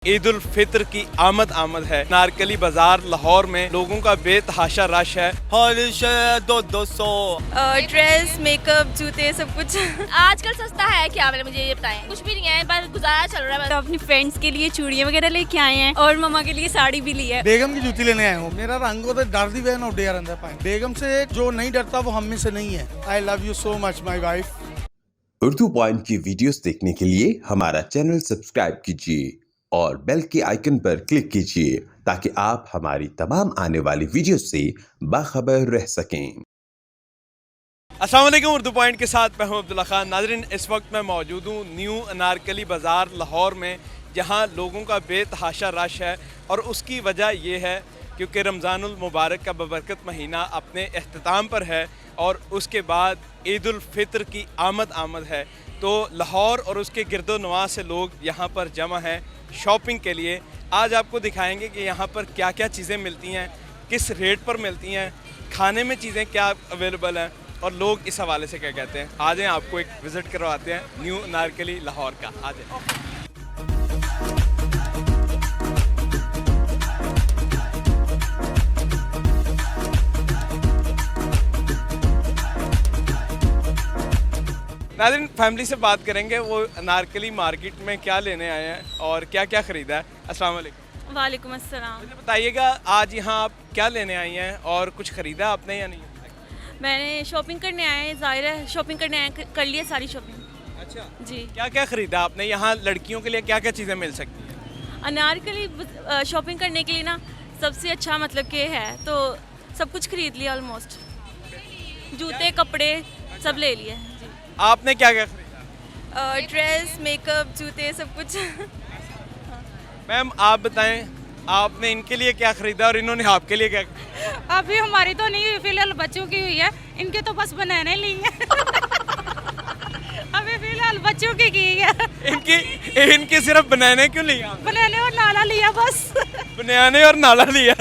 ईद उल फित्र की आमद है। नारकली बाजार लाहौर में लोगों का बेतहाशा रश है। दो सौ ड्रेस, मेकअप, जूते, सब कुछ। आजकल सस्ता है क्या, मुझे ये बताएं। कुछ भी नहीं है, बस गुजारा चल रहा है तो अपनी फ्रेंड्स के लिए चूड़ियां वगैरह लेके आए हैं और मम्मा के लिए साड़ी भी ली है। बेगम की जूती लेने आया हूँ। मेरा रंग तो डरती बहन और डेयर अंदर पाए। बेगम से जो नहीं डरता वो हम में से नहीं है। आई love you so much my wife. Urdu point की वीडियोस देखने के लिए हमारा चैनल सब्सक्राइब कीजिए और बेल के आइकन पर क्लिक कीजिए ताकि आप हमारी तमाम आने वाली वीडियोस से बाखबर रह सकें। अस्सलाम वालेकुम, उर्दू पॉइंट के साथ मैं हूं अब्दुल्ला खान। नाज़रीन, इस वक्त मैं मौजूद हूं न्यू अनारकली बाज़ार लाहौर में, जहां लोगों का बेतहाशा रश है और उसकी वजह यह है क्योंकि रमज़ानुल मुबारक का बबरकत महीना अपने अख्ताम पर है और उसके बाद ईद उल फित्र की आमद है। तो लाहौर और उसके गिरदो नवाह से लोग यहाँ पर जमा हैं शॉपिंग के लिए। आज आपको दिखाएंगे कि यहाँ पर क्या क्या चीज़ें मिलती हैं, किस रेट पर मिलती हैं, खाने में चीज़ें क्या अवेलेबल हैं और लोग इस हवाले से क्या कहते हैं। आ जाएं, आपको एक विज़िट करवाते हैं न्यू अनारकली लाहौर का। आ जाएं। नाज़रीन, फैमिली से बात करेंगे वो अनारकली मार्केट में क्या लेने आए हैं और क्या क्या ख़रीदा है। अस्सलाम वालेकुम। वालेकुम अस्सलाम। मुझे बताइएगा आज यहाँ आप क्या लेने आई हैं और कुछ ख़रीदा आपने या नहीं? मैंने शॉपिंग करने आए हैं, ज़ाहिर है शॉपिंग करने आए, कर लिए सारी शॉपिंग। अच्छा जी। क्या क्या ख़रीदा आपने? यहाँ लड़कियों के लिए क्या क्या चीज़ें मिल सकती हैं? अनारकली शॉपिंग करने के लिए ना सबसे अच्छा मतलब कि है तो सब कुछ खरीद लिया ऑलमोस्ट। जूते, कपड़े सब ले लिए। जी। आपने क्या क्या ख़रीदा? ड्रेस, मेकअप, जूते, सब कुछ। मैम आप बताएं, आपने इनके लिए क्या ख़रीदा और इन्होंने आपके लिए क्या ख़रीदा? अभी हमारी तो नहीं हुई, फिलहाल बच्चों की हुई है। इनके तो बस बनाने ली है। अभी फिलहाल बच्चों की है। इनके सिर्फ बनाने क्यों लिया? बनाने और नाला लिया बस। बनाने और नाला लिया।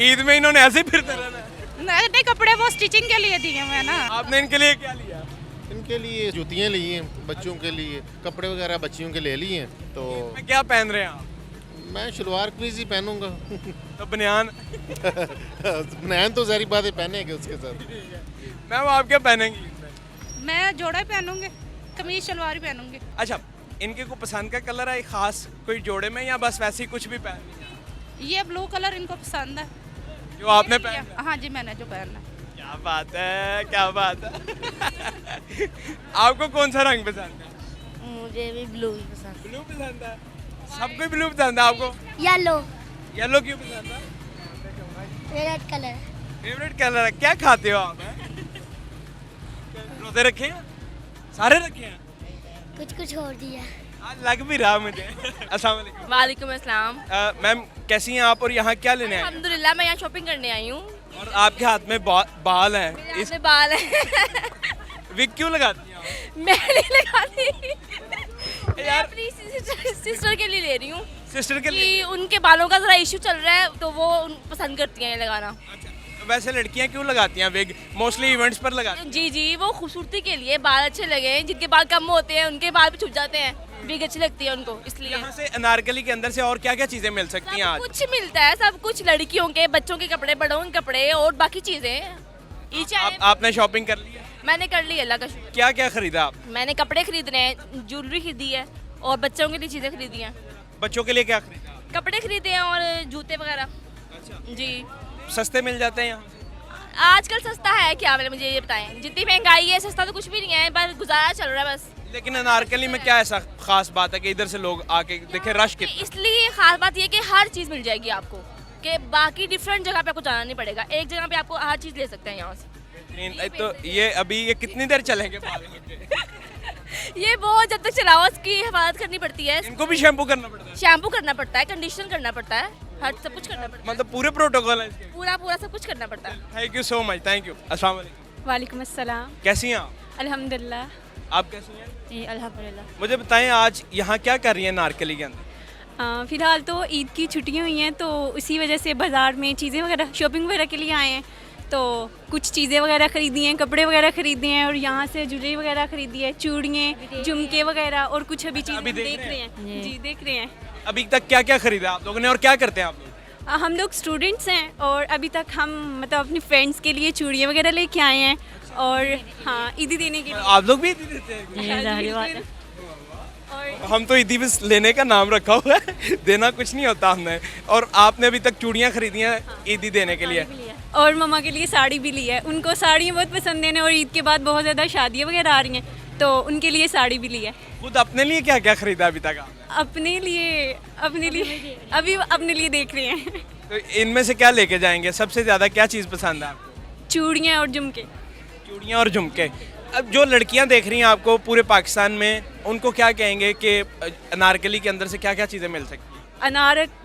ईद में इन्होंने ऐसे ही फिरते रहना। नहीं, कपड़े वो स्टिचिंग के लिए दिए मैं ना। आपने इनके लिए क्या लिया? इनके लिए जूतियाँ ली हैं, बच्चों के लिए कपड़े वगैरह बच्चियों के ले लिए हैं। तो मैं क्या पहन रहे हैं आप? मैं शलवार कमीज ही पहनूंगा। तो बनियान? बनियान तो सारी बातें पहनेंगे उसके साथ। मैम आप क्या पहनेंगी? मैं जोड़े पहनूंगी, कमीज शलवार ही पहनूंगी। अच्छा, इनके को पसंद का कलर है खास कोई जोड़े में या बस वैसे ही कुछ भी पहन लिया? ये ब्लू कलर इनको पसंद है जो आपने पहना? हाँ जी, मैंने जो पहना। क्या बात है, क्या बात है। आपको कौन सा रंग पसंद है? मुझे भी ब्लू ही पसंद। ब्लू पसंद है? सबको ब्लू पसंद है? आपको येलो। येलो क्यों पसंद है? Red colour. फेवरेट कलर है। क्या खाते हो आप? रोजे रखे हैं? सारे रखे हैं? कुछ कुछ छोड़ दिया। आज लग भी रहा मुझे। अस्सलाम वालेकुम। वालेकुम अस्सलाम। मैम कैसी हैं आप और यहाँ क्या लेने आए हैं? अल्हम्दुलिल्लाह, मैं यहाँ शॉपिंग करने आई हूँ। और आपके हाथ में बाल हैं। इसमें बाल है। विग क्यों लगाती हैं आप? मैं नहीं लगाती। मैं अपनी सिस्टर के लिए ले रही हूँ सिस्टर के कि लिए? उनके बालों का जरा इशू चल रहा है तो वो पसंद करती हैं ये लगाना। अच्छा, वैसे लड़कियां क्यों लगाती हैं विग? मोस्टली इवेंट्स पर लगाती हैं। जी जी, वो खूबसूरती के लिए, बाल अच्छे लगे। जिनके बाल कम होते हैं उनके बाल भी छुप जाते हैं, विग अच्छी लगती है उनको, इसलिए। यहाँ से अनारकली के अंदर से और क्या क्या चीजें मिल सकती हैं सब आज? कुछ मिलता है, सब कुछ। लड़कियों के, बच्चों के कपड़े, बड़ों के कपड़े और बाकी चीजें। आपने शॉपिंग कर ली है? मैंने कर ली, अल्लाह का शुक्र। क्या क्या खरीदा आप? मैंने कपड़े खरीदने हैं, ज्वेलरी खरीदी है और बच्चों के लिए चीज़ें खरीदी हैं। बच्चों के लिए क्या खरीदा? कपड़े खरीदे हैं और जूते वगैरह। अच्छा, जी। सस्ते मिल जाते हैं यहाँ से? आजकल सस्ता है क्या, मुझे ये बताएं। जितनी महंगाई है, सस्ता तो कुछ भी नहीं है, बस गुजारा चल रहा है बस। लेकिन अनारकली में क्या ऐसा खास बात है कि इधर से लोग आके देखे रश कितना? इसलिए खास बात ये कि हर चीज़ मिल जाएगी आपको, कि बाकी डिफरेंट जगह पे आपको जाना नहीं पड़ेगा, एक जगह पे आपको हर चीज़ ले सकते हैं यहाँ से। तो ये कितनी देर चलेंगे बाल के? ये बहुत जब तक चलाओ उसकी हिफाजत करनी पड़ती है। इनको भी शैम्पू करना पड़ता है? शैम्पू करना पड़ता है, कंडीशन करना पड़ता है, हर सब कुछ करना पड़ता है। मतलब पूरे प्रोटोकॉल है इसके? पूरा सब कुछ करना पड़ता है। Thank you so much. Thank you. अस्सलाम वालेकुम। वालेकुम अस्सलाम। कैसी हैं आप? अल्हम्दुलिल्लाह। आप कैसी हैं? जी अल्हम्दुलिल्लाह। मुझे बताएं आज यहाँ क्या कर रही हैं नारकली के अंदर? फ़िलहाल तो ईद की छुट्टियां हुई हैं तो उसी वजह से बाज़ार में चीज़ें वगैरह शॉपिंग वगैरह के लिए आए हैं। तो कुछ चीज़ें वगैरह खरीदी हैं, कपड़े वगैरह खरीदे हैं और यहाँ से ज्वेलरी वगैरह खरीदी है, चूड़ियाँ, झुमके वगैरह और कुछ अभी चीज़ें अभी देख रहे हैं। जी देख रहे हैं। अभी तक क्या क्या खरीदा आप लोगों ने और क्या करते हैं आप लोग? हम लोग स्टूडेंट्स हैं और अभी तक हम मतलब अपनी फ्रेंड्स के लिए चूड़ियाँ वगैरह लेके आए हैं और हाँ ईदी देने के लिए। आप लोग भी ईदी देते हैं? और हम तो ईदी बस लेने का नाम रखा हुआ है, देना कुछ नहीं होता हमने। और आपने अभी तक चूड़ियाँ खरीदी हैं ईदी देने के लिए? और मम्मा के लिए साड़ी भी ली है, उनको साड़ियाँ बहुत पसंद हैं और ईद के बाद बहुत ज़्यादा शादियाँ वगैरह आ रही हैं तो उनके लिए साड़ी भी ली है। खुद अपने लिए क्या क्या खरीदा अभी तक आपने? अपने लिए अभी अपने लिए देख रहे हैं। तो इनमें से क्या लेके जाएंगे? सबसे ज़्यादा क्या चीज़ पसंद है आपको? चूड़ियाँ और झुमके। चूड़ियाँ और झुमके। अब जो लड़कियां देख रही हैं आपको पूरे पाकिस्तान में, उनको क्या कहेंगे कि अनारकली के अंदर से क्या क्या चीज़ें मिल सकती हैं?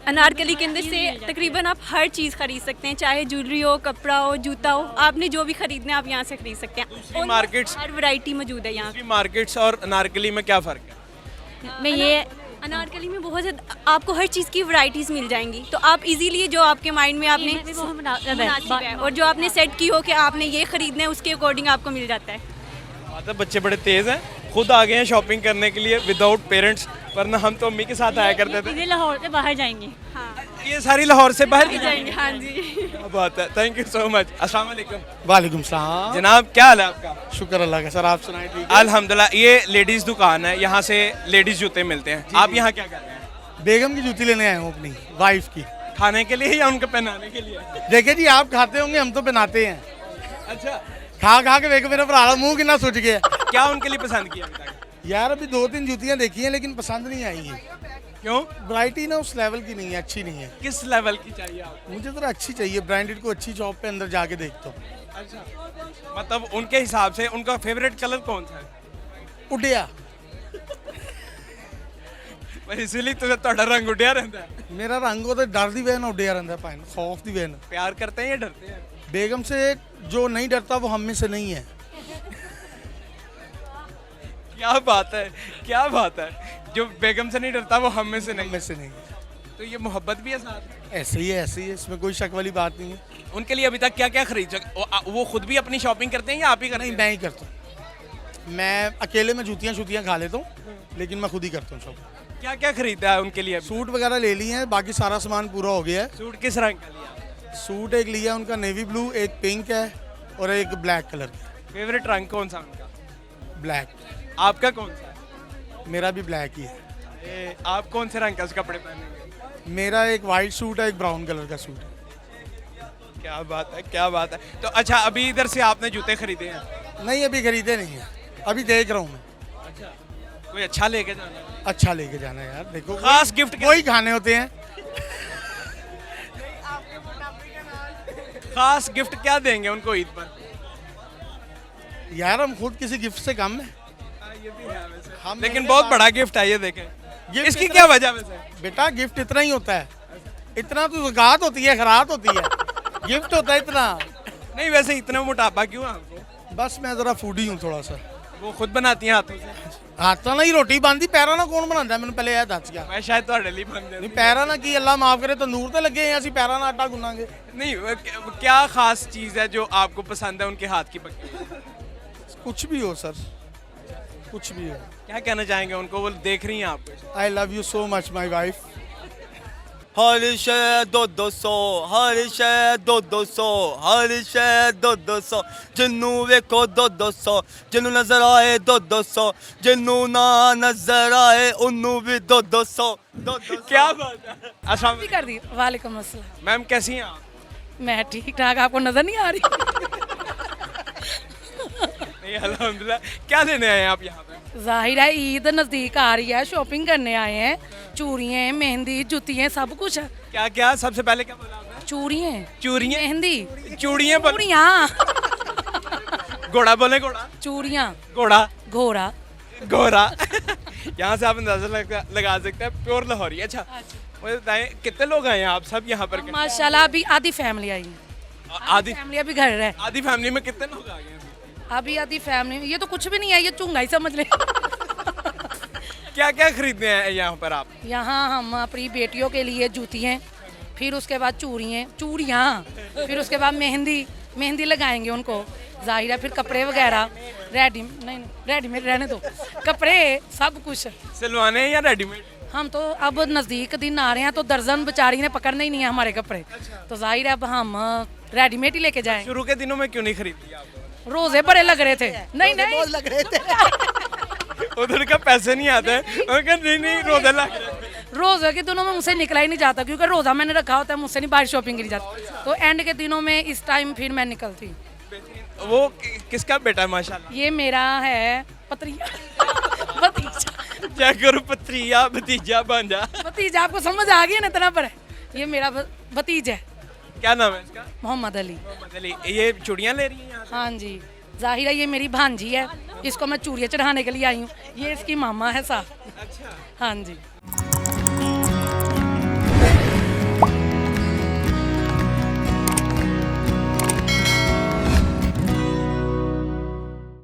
अनारकली के अंदर से तकरीबन आप हर चीज़ खरीद सकते हैं, चाहे ज्वेलरी हो, कपड़ा हो, जूता हो, आपने जो भी खरीदना है आप यहाँ से खरीद सकते हैं। मार्केट्स, हर वैरायटी मौजूद है यहाँ। मार्केट्स और अनारकली में क्या फ़र्क है? में ये अनारकली में बहुत ज़्यादा आपको हर चीज़ की वैरायटीज़ मिल जाएंगी, तो आप इजीली जो आपके माइंड में आपने मुनासिब है और जो आपने सेट की हो कि आपने ये खरीदना है उसके अकॉर्डिंग आपको मिल जाता है। मतलब बच्चे बड़े तेज़ हैं, खुद आ गए हैं शॉपिंग करने के लिए विदाउट पेरेंट्स, वरना हम तो अम्मी के साथ आया करते थे। लाहौर से बाहर जाएंगे। हाँ ये सारी लाहौर से बाहर की जाएंगे। हाँ जी। क्या बात है, थैंक यू सो मच। अस्सलाम वालेकुम। वालेकुम सलाम। जनाब क्या हाल है आपका? शुक्र अल्लाह का सर, आप सुनाए ठीक है? अल्हम्दुलिल्लाह। ये लेडीज़ दुकान है, यहाँ से लेडीज़ जूते मिलते हैं। आप यहाँ क्या कर रहे हैं? बेगम की जूती लेने आया हूँ अपनी वाइफ की। खाने के लिए या उनको पहनाने के लिए? देखिए जी, आप खाते होंगे, हम तो पहनाते हैं। अच्छा, खा खा के देखो मेरा भरा मुंह कितना सूझ गया। क्या उनके लिए पसंद किया अभी तक? यार अभी 2-3 जूतियाँ देखी हैं लेकिन पसंद नहीं आई है। क्यों? वैरायटी ना उस लेवल की नहीं है, अच्छी नहीं है। किस लेवल की चाहिए आपको? मुझे जरा अच्छी चाहिए, ब्रांडेड को अच्छी शॉप पे अंदर जाके देखता हूँ। अच्छा, मतलब उनके हिसाब से उनका फेवरेट कलर कौन सा है? उडिया। बस इसीलिए तो ਤੁਹਾਡਾ रंग उड़िया रहता है। मेरा रंग तो डर दी वजह उडिया रहता है, पाइन खौफ दी वजह। प्यार करते हैं या डरते हैं? बेगम से जो नहीं डरता वो हम में से नहीं है। क्या बात है, क्या बात है। जो बेगम से नहीं डरता वो हम में से हम नहीं। में से नहीं। तो ये मोहब्बत भी है साथ? ऐसे ही है, ऐसे ही है, इसमें कोई शक वाली बात नहीं है। उनके लिए अभी तक क्या क्या खरीद वो खुद भी अपनी शॉपिंग करते हैं या आप ही करते नहीं, हैं? मैं ही करता हूँ। मैं अकेले में जूतियाँ खा लेता हूँ लेकिन मैं खुद ही करता हूँ सब। क्या क्या खरीदा है उनके लिए? सूट वगैरह ले लिए हैं, बाकी सारा सामान पूरा हो गया है। सूट किस रंग का लिया? सूट एक लिया उनका नेवी ब्लू, एक पिंक है और एक ब्लैक कलर का। फेवरेट रंग कौन सा उनका? ब्लैक। आपका कौन सा है? मेरा भी ब्लैक ही है। आप कौन से रंग का कपड़े पहनेंगे? मेरा एक वाइट सूट है, एक ब्राउन कलर का सूट है। क्या बात है, क्या बात है। तो अच्छा, अभी इधर से आपने जूते खरीदे हैं? नहीं, अभी खरीदे नहीं है, अभी देख रहा हूँ मैं। अच्छा, कोई अच्छा लेके जाना है? अच्छा लेके जाना है यार, देखो खास गिफ्ट वही खाने होते हैं। खास गिफ्ट क्या देंगे उनको ईद पर? यार हम खुद किसी गिफ्ट से कम है। ये भी है वैसे। हम लेकिन मेरे बहुत पास- बड़ा गिफ्ट है ये, देखें। गिफ्ट इसकी इतना- क्या वजह वैसे? बेटा गिफ्ट इतना ही होता है, इतना तो ज़कात होती है, खरात होती है। गिफ्ट होता है इतना। नहीं वैसे इतना मोटापा क्यों है आपको? बस मैं जरा फूडी हूँ थोड़ा सा। वो खुद बनाती हैं हाथों से? हाथों ਨਾਲ ਹੀ ਰੋਟੀ ਬਣਦੀ, ਪੈਰਾਂ ਨਾਲ ਕੌਣ ਬਣਾਉਂਦਾ ਮੈਨੂੰ ਪਹਿਲੇ ਇਹ ਦੱਸ ਗਿਆ। मैं शायद ਤੁਹਾਡੇ ਲਈ बन ਨਹੀਂ देती। ਪੈਰਾਂ ਨਾਲ ਕੀ, ਅੱਲਾ ਮਾਫ ਕਰੇ, ਤੰਦੂਰ ਤੇ ਲੱਗੇ ਆ, ਅਸੀਂ ਪੈਰਾਂ ਨਾਲ ਆਟਾ ਗੁੰਨਾਂਗੇ। नहीं क्या खास चीज़ है जो आपको पसंद है उनके हाथ की पकी हुई? कुछ भी हो सर, कुछ भी हो। क्या कहना चाहेंगे उनको? वो देख रही हैं आपको। I love you so much my wife. हर शय दो सौ, हर शय दो सौ, हर शय दो सौ, जिन्नू वेखो दो सौ, जिन्नू नजर आए दो सौ, जिन्नू ना नजर आए उन्नू भी दो सौ। क्या बात है। अस्सलाम वालेकुम। कर दी। वालेकुम अस्सलाम। मैम कैसी हैं आप? मैं ठीक ठाक, आपको नजर नहीं आ रही? नहीं अल्हम्दुलिल्लाह। क्या लेने आए हैं आप यहाँ पे? जाहिर है ईद नज़दीक आ रही है, शॉपिंग करने आए हैं। चूड़ियाँ, मेहंदी, जुतियाँ, सब कुछ है। क्या क्या सबसे पहले क्या बोला आपने? चूड़ियाँ, चूड़ियाँ, मेहंदी, चूड़ियाँ बोल, चूड़ियाँ, घोड़ा बोले, घोड़ा, चूड़ियाँ, घोड़ा, घोड़ा। घोड़ा। यहाँ से आप अंदाजा लगा सकते हैं प्योर लाहौरी। अच्छा मुझे बताएं कितने लोग आए हैं आप सब यहाँ पर? माशाल्लाह अभी आधी फैमिली आई है। आधी फैमिली अभी घर है। आधी फैमिली में कितने लोग आ गए हैं? अभी आधी फैमिली, ये तो कुछ भी नहीं है, ये चुंगा ही समझ ले। क्या क्या खरीदने हैं यहाँ पर आप? यहाँ हम अपनी बेटियों के लिए जूतियाँ, फिर उसके बाद चूड़ियाँ, फिर उसके बाद मेहंदी, मेहंदी लगाएंगे उनको, जाहिर है फिर कपड़े वगैरह रेडीमेड रहने दो, कपड़े सब कुछ सिलवाने हैं या रेडीमेड? हम तो अब नज़दीक दिन आ रहे हैं तो दर्जन बेचारी ने पकड़ने ही नहीं है हमारे कपड़े, तो जाहिर है अब हम रेडीमेड ही लेके जाएं। शुरू के दिनों में क्यों नहीं खरीदी आप? रोजे बड़े लग रहे थे, नहीं लग रहे थे उधर का पैसे नहीं आते हैं, नहीं रोजा लग रहे थे। रोज़े के दिनों में मुझसे निकला ही नहीं जाता, क्योंकि रोज़ा मैंने रखा होता है, मुझसे नहीं बाहर शॉपिंग करी जाती, तो एंड के दिनों में इस टाइम फिर मैं निकलती। वो किसका बेटा है माशाल्लाह? ये मेरा है पत्रिया भतीजा, क्या करूँ, पत्रिया भतीजा भांजा। भतीजा आपको समझ आ गई ना इतना पर, ये मेरा भतीजा है। क्या नाम है इसका? मोहम्मद अली। मोहम्मद अली। ये चूड़ियाँ ले रही हैं यहाँ से? हाँ जी, जाहिर है ये मेरी भांजी है, इसको मैं चूड़ियाँ चढ़ाने के लिए आई हूँ, ये इसकी मामा है साहब। अच्छा। हाँ जी।